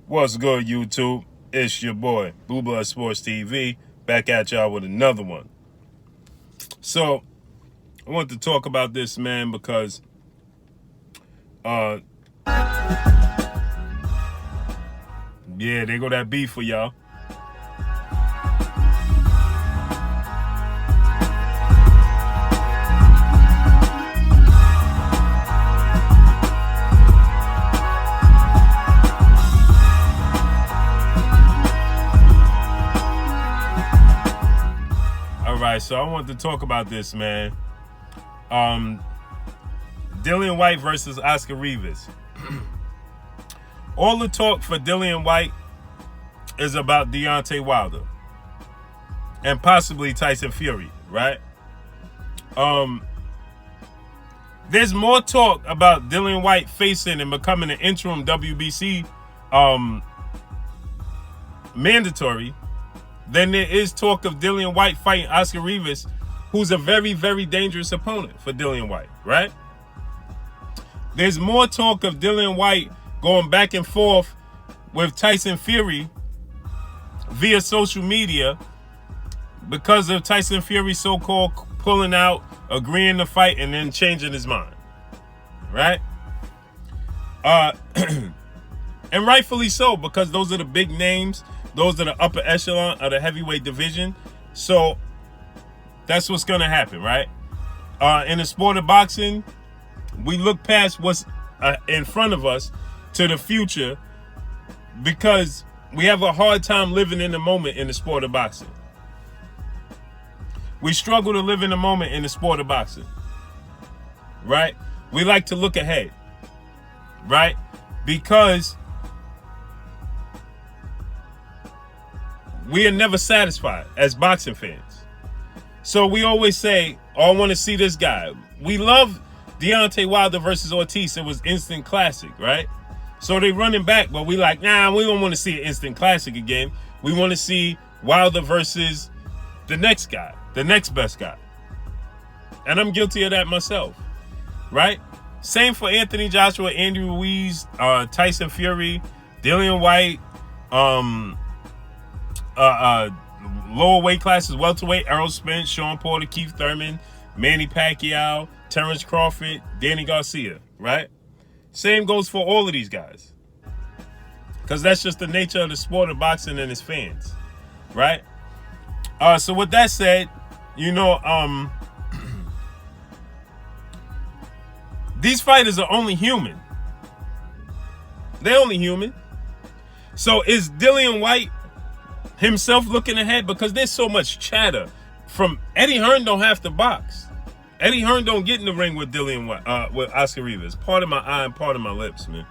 What's good, YouTube? It's your boy, Blue Blood Sports TV, back at y'all with another one. So, I want to talk about this, man, because yeah, they go that beef for y'all. So I want to talk about this, man. Dillian Whyte versus Oscar Rivas. All the talk for Dillian Whyte is about Deontay Wilder and possibly Tyson Fury, right? There's more talk about Dillian Whyte facing and becoming an interim WBC mandatory then there is talk of Dillian Whyte fighting Oscar Rivas, who's a very, very dangerous opponent for Dillian Whyte, right? There's more talk of Dillian Whyte going back and forth with Tyson Fury via social media because of Tyson Fury's so-called pulling out, agreeing to fight, and then changing his mind, right? And rightfully so, because those are the big names. Those are the upper echelon of the heavyweight division. So that's what's going to happen, right? In the sport of boxing, we look past what's in front of us to the future because we have a hard time living in the moment in the sport of boxing. We struggle to live in the moment in the sport of boxing, right? We like to look ahead, right? Because we are never satisfied as boxing fans. So we always say, oh, I want to see this guy. We love Deontay Wilder versus Ortiz. It was instant classic, right? So they running back, but we like, nah, we don't want to see an instant classic again. We want to see Wilder versus the next guy, the next best guy. And I'm guilty of that myself, right? Same for Anthony Joshua, Andy Ruiz, Tyson Fury, Dillian Whyte, lower weight classes, welterweight, Errol Spence, Sean Porter, Keith Thurman, Manny Pacquiao, Terrence Crawford, Danny Garcia, right? Same goes for all of these guys. Because that's just the nature of the sport of boxing and its fans, right? So with that said, you know, these fighters are only human. They're only human. So is Dillian Whyte himself looking ahead? Because there's so much chatter from Eddie Hearn don't have to box. Eddie Hearn don't get in the ring with Dillian Whyte, with Oscar Rivas. Part of my eye and part of my lips, man.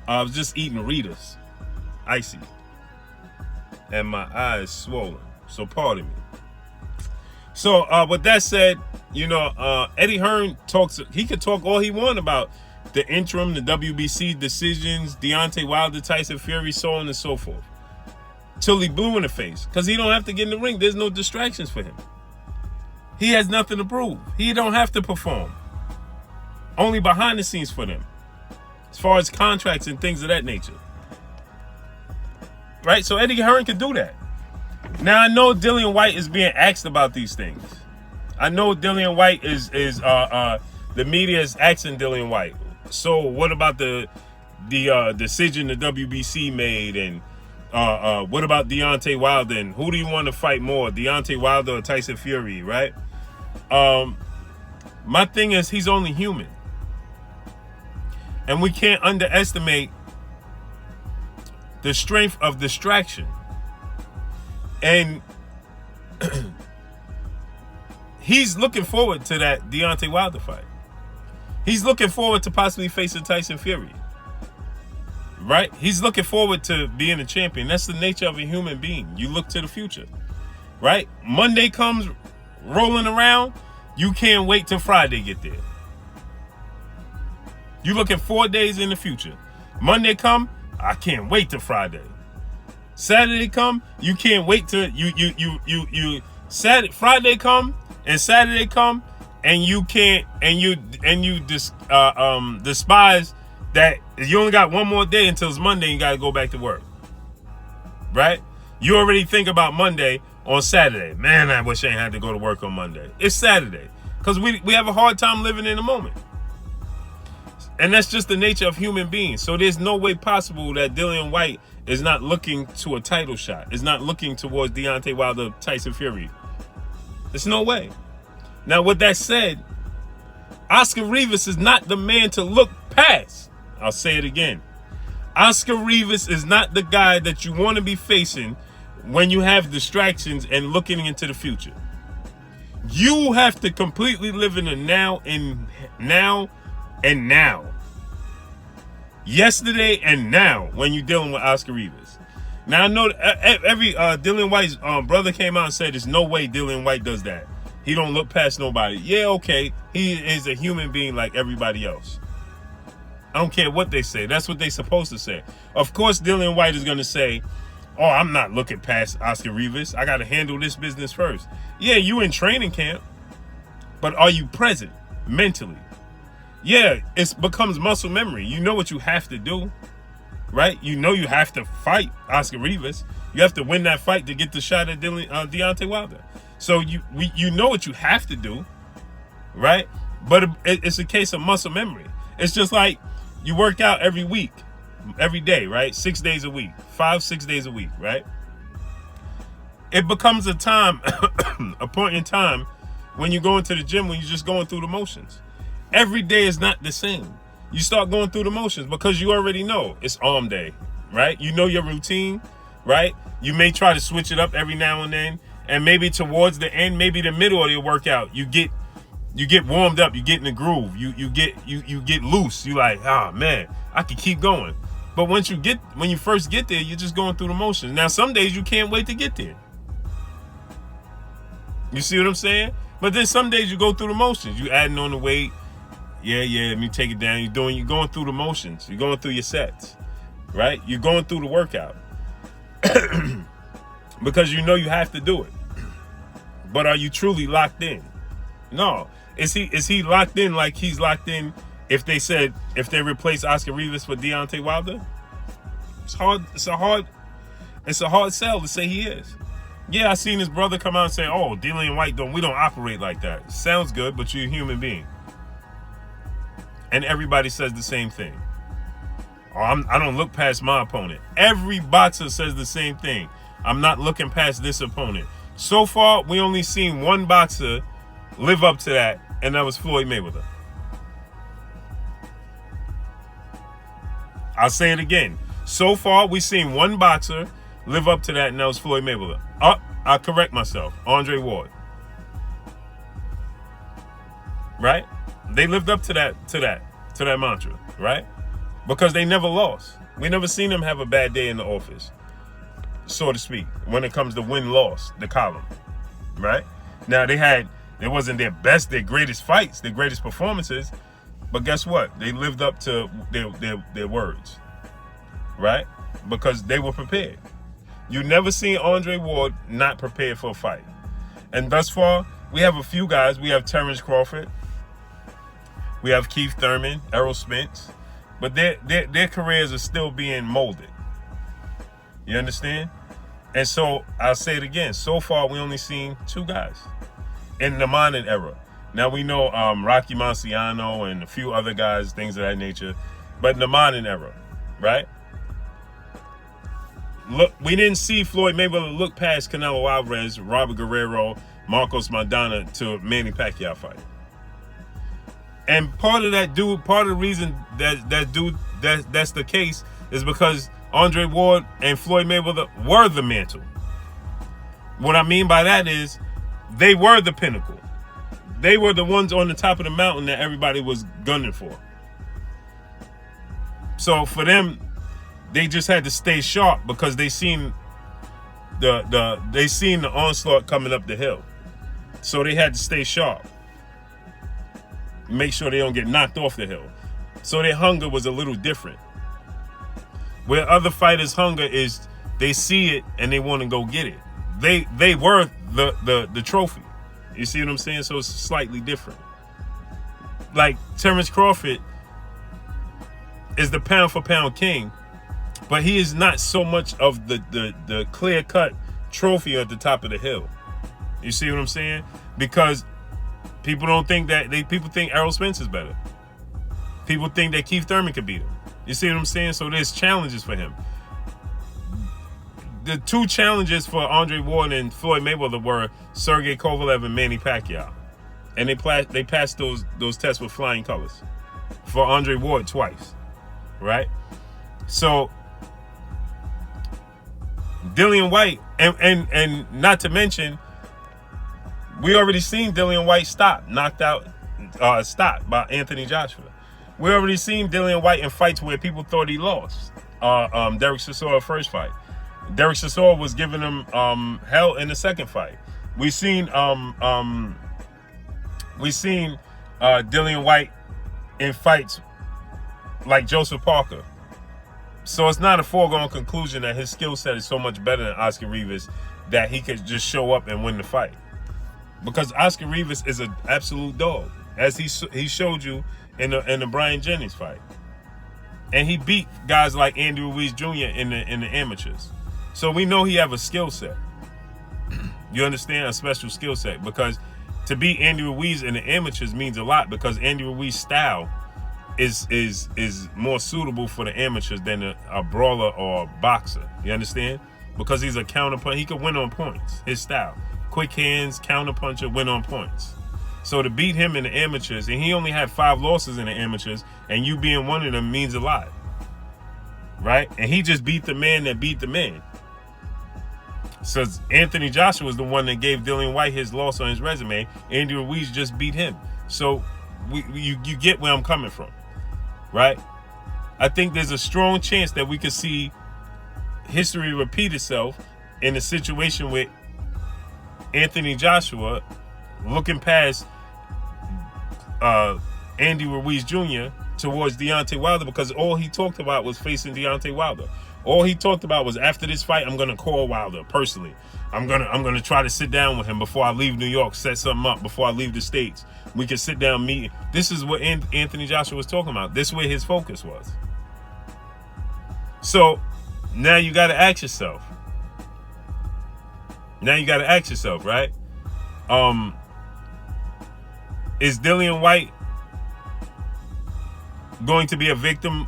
I was just eating Ritas, icy, and my eye is swollen. So pardon me. So with that said, you know, Eddie Hearn talks. He could talk all he wants about the interim, the WBC decisions, Deontay Wilder, Tyson Fury, so on and so forth. Till he blue in the face. Because he don't have to get in the ring. There's no distractions for him. He has nothing to prove. He don't have to perform. Only behind the scenes for them. As far as contracts and things of that nature. Right? So Eddie Hearn can do that. Now I know Dillian Whyte is being asked about these things. I know Dillian Whyte is the media is asking Dillian Whyte. So what about the decision the WBC made, and what about Deontay Wilder, and who do you want to fight more, Deontay Wilder or Tyson Fury, right? My thing is, he's only human. And we can't underestimate the strength of distraction. And he's looking forward to that Deontay Wilder fight. He's looking forward to possibly facing Tyson Fury. Right? He's looking forward to being a champion. That's the nature of a human being. You look to the future. Right? Monday comes rolling around. You can't wait till Friday get there. You looking 4 days in the future. Monday come, I can't wait till Friday. Saturday come, you can't wait till Friday come and Saturday come, and you can't, and you despise that you only got one more day until it's Monday, you got to go back to work. Right? You already think about Monday on Saturday. Man, I wish I ain't had to go to work on Monday. It's Saturday. Because we have a hard time living in the moment. And that's just the nature of human beings. So there's no way possible that Dillian Whyte is not looking to a title shot. Is not looking towards Deontay Wilder, Tyson Fury. There's no way. Now, with that said, Oscar Rivas is not the man to look past. I'll say it again. Oscar Rivas is not the guy that you want to be facing when you have distractions and looking into the future. You have to completely live in the now and now. Yesterday and now when you're dealing with Oscar Rivas. Now, I know every Dillian Whyte's brother came out and said there's no way Dillian Whyte does that. He don't look past nobody. Yeah, okay. He is a human being like everybody else. I don't care what they say. That's what they're supposed to say. Of course, Dillian Whyte is going to say, oh, I'm not looking past Oscar Rivas. I got to handle this business first. Yeah, you in training camp, but are you present mentally? Yeah, it becomes muscle memory. You know what you have to do, right? You know you have to fight Oscar Rivas. You have to win that fight to get the shot at Deontay Wilder. So you know what you have to do, right? But it's a case of muscle memory. It's just like you work out every week, every day, right? 6 days a week, 5-6 days a week, right? It becomes a time, a point in time when you go into the gym when you're just going through the motions. Every day is not the same. You start going through the motions because you already know it's arm day, right? You know your routine, right? You may try to switch it up every now and then, and maybe towards the end, maybe the middle of your workout, you get warmed up, you get in the groove, you get loose. You like, ah, man, I could keep going. But when you first get there, you're just going through the motions. Now, some days you can't wait to get there. You see what I'm saying? But then some days you go through the motions. You adding on the weight. Yeah, let me take it down. You're going through the motions. You're going through your sets, right? You're going through the workout because you know you have to do it. But are you truly locked in? No. Is he locked in like he's locked in if they replace Oscar Rivas with Deontay Wilder? It's hard. It's a hard sell to say he is. Yeah, I seen his brother come out and say, "Oh, Dillian Whyte we don't operate like that." Sounds good, but you're a human being. And everybody says the same thing. Oh, I don't look past my opponent. Every boxer says the same thing. I'm not looking past this opponent. So far, we only seen one boxer live up to that, and that was Floyd Mayweather. I'll say it again. So far, we've seen one boxer live up to that, and that was Floyd Mayweather. I'll correct myself. Andre Ward. Right? They lived up to that mantra, right? Because they never lost. We never seen them have a bad day in the office, so to speak, when it comes to win-loss, the column, right? Now, it wasn't their greatest fights, their greatest performances, but guess what? They lived up to their words, right? Because they were prepared. You never seen Andre Ward not prepared for a fight. And thus far, we have a few guys. We have Terrence Crawford. We have Keith Thurman, Errol Spence. But their careers are still being molded. You understand? And so, I'll say it again. So far, we only seen two guys in the modern era. Now, we know Rocky Marciano and a few other guys, things of that nature. But in the modern era, right? Look, we didn't see Floyd Mayweather look past Canelo Alvarez, Robert Guerrero, Marcos Maidana to Manny Pacquiao fight. And part of the reason that's the case is because Andre Ward and Floyd Mayweather were the mantle. What I mean by that is they were the pinnacle. They were the ones on the top of the mountain that everybody was gunning for. So for them, they just had to stay sharp because they seen the onslaught coming up the hill. So they had to stay sharp. Make sure they don't get knocked off the hill. So their hunger was a little different. Where other fighters' hunger is they see it and they want to go get it. They were the trophy. You see what I'm saying? So it's slightly different. Like Terrence Crawford, is the pound for pound king, but he is not so much of the clear cut trophy at the top of the hill. You see what I'm saying? Because people don't think that people think Errol Spence is better. People think that Keith Thurman could beat him. You see what I'm saying? So there's challenges for him. The two challenges for Andre Ward and Floyd Mayweather were Sergey Kovalev and Manny Pacquiao, and they passed those tests with flying colors. For Andre Ward twice, right? So Dillian Whyte, and not to mention, we already seen Dillian Whyte knocked out by Anthony Joshua. We already seen Dillian Whyte in fights where people thought he lost. Derek Chisora first fight. Derek Chisora was giving him hell in the second fight. We seen Dillian Whyte in fights like Joseph Parker. So it's not a foregone conclusion that his skill set is so much better than Oscar Rivas that he could just show up and win the fight. Because Oscar Rivas is an absolute dog, as he showed you in the Brian Jennings fight. And he beat guys like Andy Ruiz Jr. in the amateurs. So we know he have a skill set. You understand? A special skill set. Because to beat Andy Ruiz in the amateurs means a lot, because Andy Ruiz's style is more suitable for the amateurs than a brawler or a boxer. You understand? Because he's a counterpuncher. He could win on points. His style. Quick hands, counterpuncher, win on points. So to beat him in the amateurs, and he only had 5 losses in the amateurs, and you being one of them means a lot. Right? And he just beat the man that beat the man. So Anthony Joshua was the one that gave Dillian Whyte his loss on his resume. Andy Ruiz just beat him. So you get where I'm coming from, right? I think there's a strong chance that we could see history repeat itself in a situation with Anthony Joshua looking past Andy Ruiz Jr. towards Deontay Wilder, because all he talked about was facing Deontay Wilder. All he talked about was, after this fight, I'm gonna call Wilder personally. I'm gonna try to sit down with him before I leave New York, set something up before I leave the States. We can sit down, meet. This is what Anthony Joshua was talking about. This is where his focus was. So now you got to ask yourself. Right? Is Dillian Whyte going to be a victim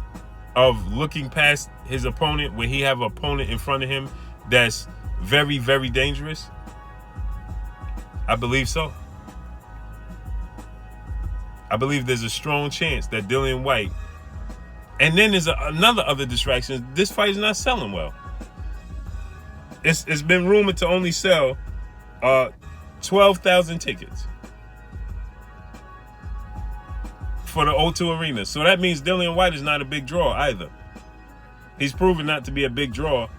of looking past his opponent, when he have an opponent in front of him that's very, very dangerous? I believe so. I believe there's a strong chance that Dillian Whyte, and then there's other distraction. This fight is not selling well. It's been rumored to only sell 12,000 tickets for the O2 Arena. So that means Dillian Whyte is not a big draw either. He's proven not to be a big draw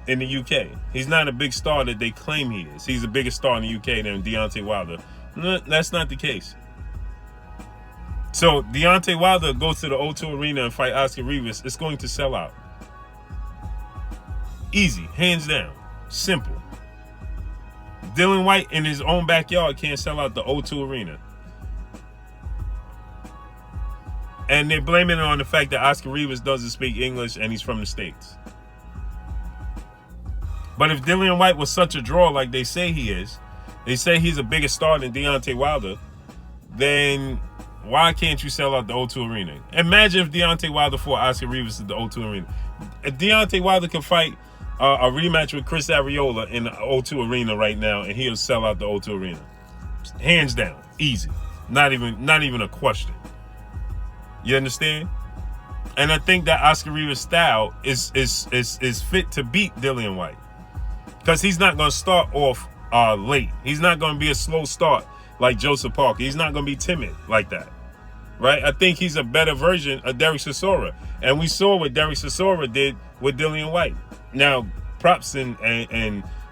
in the UK. He's not a big star that they claim he is. He's a bigger star in the UK than Deontay Wilder. No, that's not the case. So Deontay Wilder goes to the O2 Arena and fight Oscar Rivas. It's going to sell out. Easy, hands down, simple. Dillian Whyte in his own backyard can't sell out the O2 Arena. And they're blaming it on the fact that Oscar Rivas doesn't speak English and he's from the States. But if Dillian Whyte was such a draw like they say he is, they say he's a bigger star than Deontay Wilder, then why can't you sell out the O2 Arena? Imagine if Deontay Wilder fought Oscar Rivas at the O2 Arena. If Deontay Wilder can fight a rematch with Chris Arreola in the O2 Arena right now, and he'll sell out the O2 Arena. Hands down. Easy. Not even a question. You understand? And I think that Oscar Rivas' style is fit to beat Dillian Whyte, because he's not going to start off late. He's not going to be a slow start like Joseph Parker. He's not going to be timid like that, right? I think he's a better version of Derek Chisora, and we saw what Derek Chisora did with Dillian Whyte. Now, props and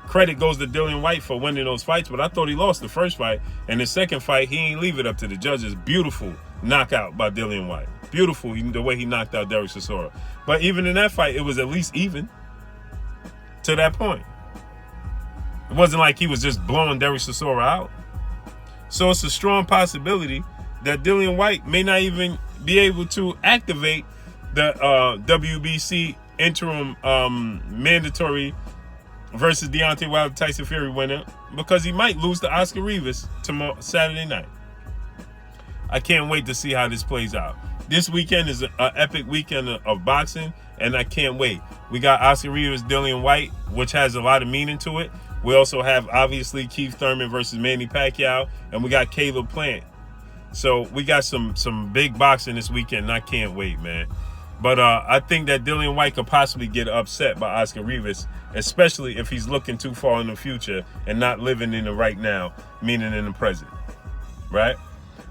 credit goes to Dillian Whyte for winning those fights, but I thought he lost the first fight, and the second fight he ain't leave it up to the judges. Beautiful knockout by Dillian Whyte. Beautiful the way he knocked out Derek Chisora. But even in that fight, it was at least even to that point. It wasn't like he was just blowing Derek Chisora out. So it's a strong possibility that Dillian Whyte may not even be able to activate the WBC interim mandatory versus Deontay Wilder Tyson Fury winner, because he might lose to Oscar Rivas tomorrow, Saturday night. I can't wait to see how this plays out. This weekend is an epic weekend of boxing, and I can't wait. We got Oscar Rivas, Dillian Whyte, which has a lot of meaning to it. We also have, obviously, Keith Thurman versus Manny Pacquiao, and we got Caleb Plant. So we got some big boxing this weekend, and I can't wait, man. But I think that Dillian Whyte could possibly get upset by Oscar Rivas, especially if he's looking too far in the future and not living in the right now, meaning in the present, right?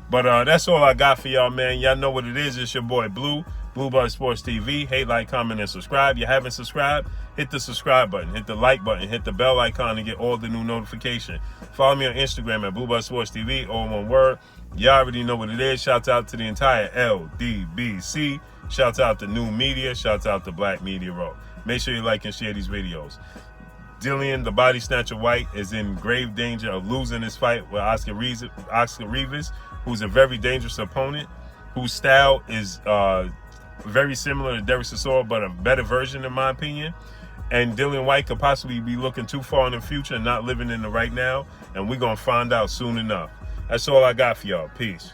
But that's all I got for y'all, man. Y'all know what it is. It's your boy Blue Buzz Sports TV. Hate, like, comment, and subscribe. You haven't subscribed? Hit the subscribe button, hit the like button, hit the bell icon to get all the new notification. Follow me on Instagram at Blue Buzz Sports TV, all one word. Y'all already know what it is. Shouts out to the entire LDBC. Shouts out to New Media. Shouts out to Black Media Row. Make sure you like and share these videos. Dillian, the body snatcher White, is in grave danger of losing this fight with Oscar Rivas, who's a very dangerous opponent, whose style is very similar to Derek Chisora, but a better version, in my opinion. And Dillian Whyte could possibly be looking too far in the future and not living in the right now. And we're going to find out soon enough. That's all I got for y'all. Peace.